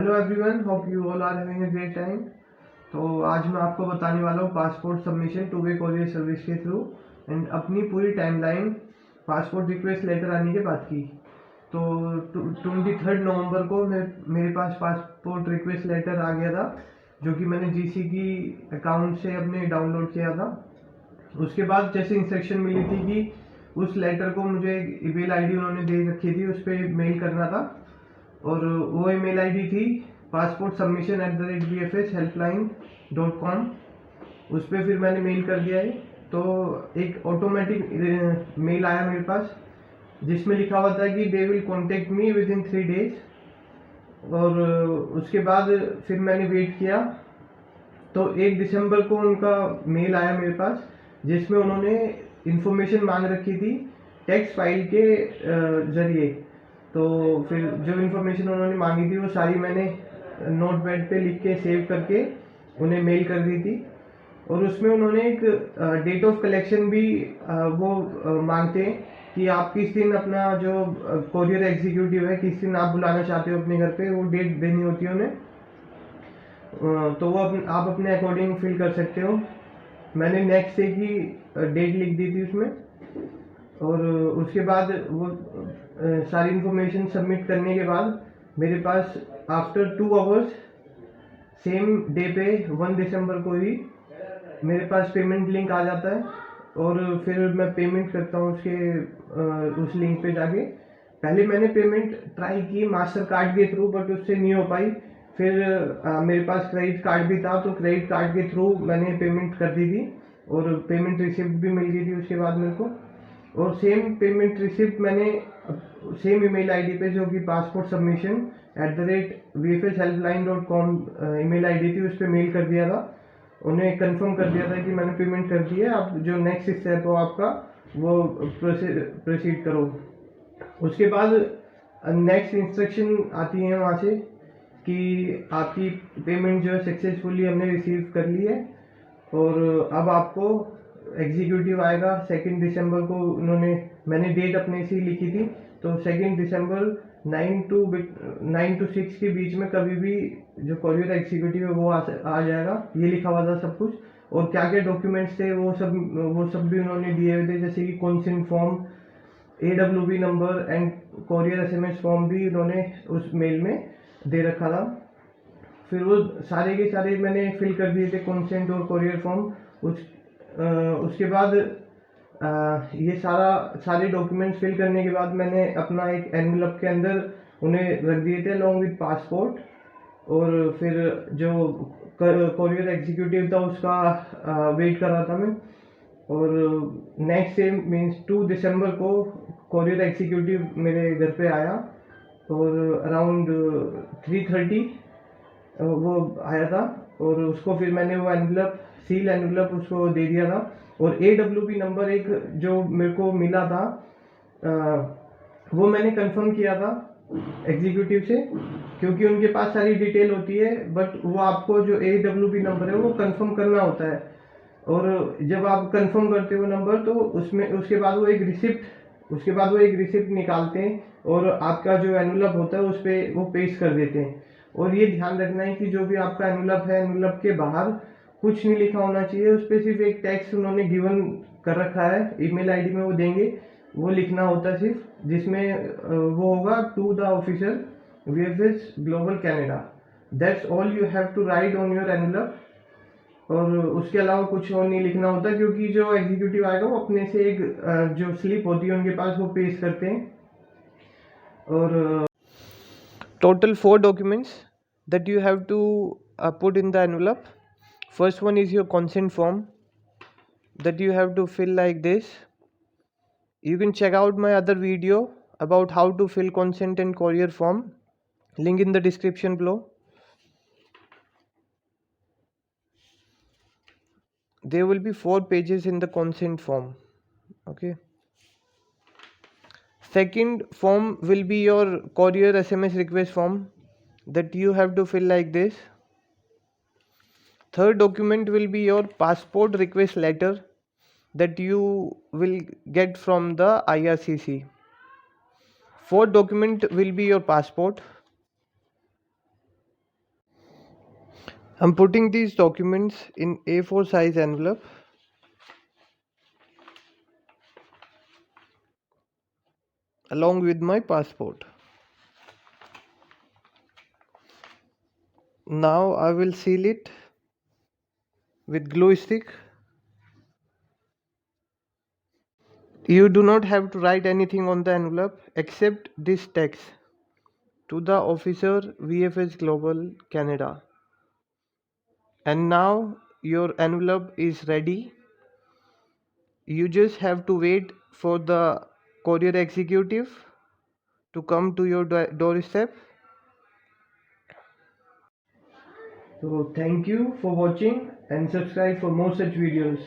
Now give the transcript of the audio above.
Hello everyone, hope you all are having a great time. तो आज मैं आपको बताने वाला हूँ passport submission two way courier service के थ्रू एंड अपनी पूरी टाइमलाइन पासपोर्ट रिक्वेस्ट लेटर आने के बाद की। तो 23 नवंबर को मेरे पास पासपोर्ट रिक्वेस्ट लेटर आ गया था, जो कि मैंने जीसी की अकाउंट से अपने डाउनलोड किया था। उसके बाद जैसे इंस्ट्रक्शन मिली थी कि उस लेटर को मुझे ईमेल आईडी उन्होंने दे रखी थी, उस पर मेल करना था। और वो ईमेल आईडी थी passportsubmission@bfshelpline.com। उस पर फिर मैंने मेल कर दिया है। तो एक ऑटोमेटिक मेल आया मेरे पास, जिसमें लिखा हुआ था कि they will contact me with in 3 days. और उसके बाद फिर मैंने वेट किया, तो 1 दिसंबर को उनका मेल आया मेरे पास, जिसमें उन्होंने इन्फॉर्मेशन मांग रखी थी टेक्स्ट फाइल के ज़रिए। तो फिर जो इन्फॉर्मेशन उन्होंने मांगी थी वो सारी मैंने नोट पैड पे लिख के सेव करके उन्हें मेल कर दी थी। और उसमें उन्होंने एक डेट ऑफ कलेक्शन भी वो मांगते हैं कि आप किस दिन अपना जो कोरियर एग्जीक्यूटिव है, किस दिन आप बुलाना चाहते हो अपने घर पे, वो डेट देनी होती है उन्हें। तो वो आप अपने अकॉर्डिंग फिल कर सकते हो। मैंने नेक्स्ट डे की डेट लिख दी थी उसमें। और उसके बाद वो सारी इन्फॉर्मेशन सबमिट करने के बाद मेरे पास आफ्टर 2 आवर्स सेम डे पे 1 दिसंबर को ही मेरे पास पेमेंट लिंक आ जाता है। और फिर मैं पेमेंट करता हूँ उस लिंक पे जाके। पहले मैंने पेमेंट ट्राई की मास्टर कार्ड के थ्रू, बट उससे नहीं हो पाई। फिर मेरे पास क्रेडिट कार्ड भी था, तो क्रेडिट कार्ड के थ्रू मैंने पेमेंट कर दी थी और पेमेंट रिसिप्ट भी मिल गई थी उसके बाद मेरे को। और सेम पेमेंट रिसिप्ट मैंने सेम ईमेल आईडी पे, जो कि passport submission @vfshelpline.com email ID थी, उस पर मेल कर दिया था। उन्हें कंफर्म कर दिया था कि मैंने पेमेंट कर दी है, आप जो नेक्स्ट स्टेप हो आपका वो प्रोसीड करो। उसके बाद नेक्स्ट इंस्ट्रक्शन आती है वहाँ से कि आपकी पेमेंट जो है सक्सेसफुली हमने रिसीव कर ली है। और अब आपको एग्जीक्यूटिव आएगा 2 दिसंबर को। मैंने डेट अपने से ही लिखी थी, तो 2 दिसंबर 9 to 6 के बीच में कभी भी जो कोरियर एग्जीक्यूटिव है वो आ जाएगा। ये लिखा हुआ था सब कुछ। और क्या क्या डॉक्यूमेंट्स थे वो सब भी उन्होंने दिए हुए थे, जैसे कि consent form, AWB number and courier SMS form भी उन्होंने उस मेल में दे रखा था। फिर वो सारे के सारे मैंने फिल कर दिए थे, कॉन्सेंट और कोरियर फॉर्म। उसके बाद ये सारे डॉक्यूमेंट्स फिल करने के बाद मैंने अपना एक एनवलप के अंदर उन्हें रख दिए थे अलॉन्ग विद पासपोर्ट। और फिर जो कोरियर एग्जीक्यूटिव था उसका वेट कर रहा था मैं। और नेक्स्ट डे मीन्स 2 दिसंबर को कोरियर एग्जीक्यूटिव मेरे घर पे आया। और अराउंड 3:30 वो आया था। और उसको फिर मैंने वो सील एनवलप उसको दे दिया था। और AWB नंबर एक जो मेरे को मिला था, वो मैंने कंफर्म किया था एग्जीक्यूटिव से, क्योंकि उनके पास सारी डिटेल होती है, बट वो आपको जो AWB नंबर है वो कंफर्म करना होता है। और जब आप कंफर्म करते हो नंबर, तो उसके बाद वो एक रिसिप्ट निकालते हैं और आपका जो एनवलप होता है उस पर वो पेस्ट कर देते हैं। और ये ध्यान रखना है कि जो भी आपका एनवलप है, एनवलप के बाहर कुछ नहीं लिखा होना चाहिए। उस पर सिर्फ एक टेक्स्ट उन्होंने गिवन कर रखा है, ईमेल आईडी में वो देंगे, वो लिखना होता है सिर्फ, जिसमें वो होगा to the officer VFS Global Canada. That's all you have to write on your envelope. और उसके अलावा कुछ और नहीं लिखना होता, क्योंकि जो एग्जीक्यूटिव आएगा वो अपने से एक जो स्लिप होती है उनके पास, वो पेश करते हैं। और total 4 documents that you have to put in the envelope. First one is your consent form that you have to fill like this. You can check out my other video about how to fill consent and courier form, link in the description below. There will be 4 pages in the consent form. Okay. Second form will be your courier SMS request form that you have to fill like this. Third document will be your passport request letter that you will get from the IRCC. 4th document will be your passport. I'm putting these documents in A4 size envelope. Along with my passport. Now I will seal it with glue stick. You do not have to write anything on the envelope except this text: to the officer, VFS Global Canada. And now your envelope is ready. You just have to wait for the courier executive to come to your doorstep. So thank you for watching and subscribe for more such videos.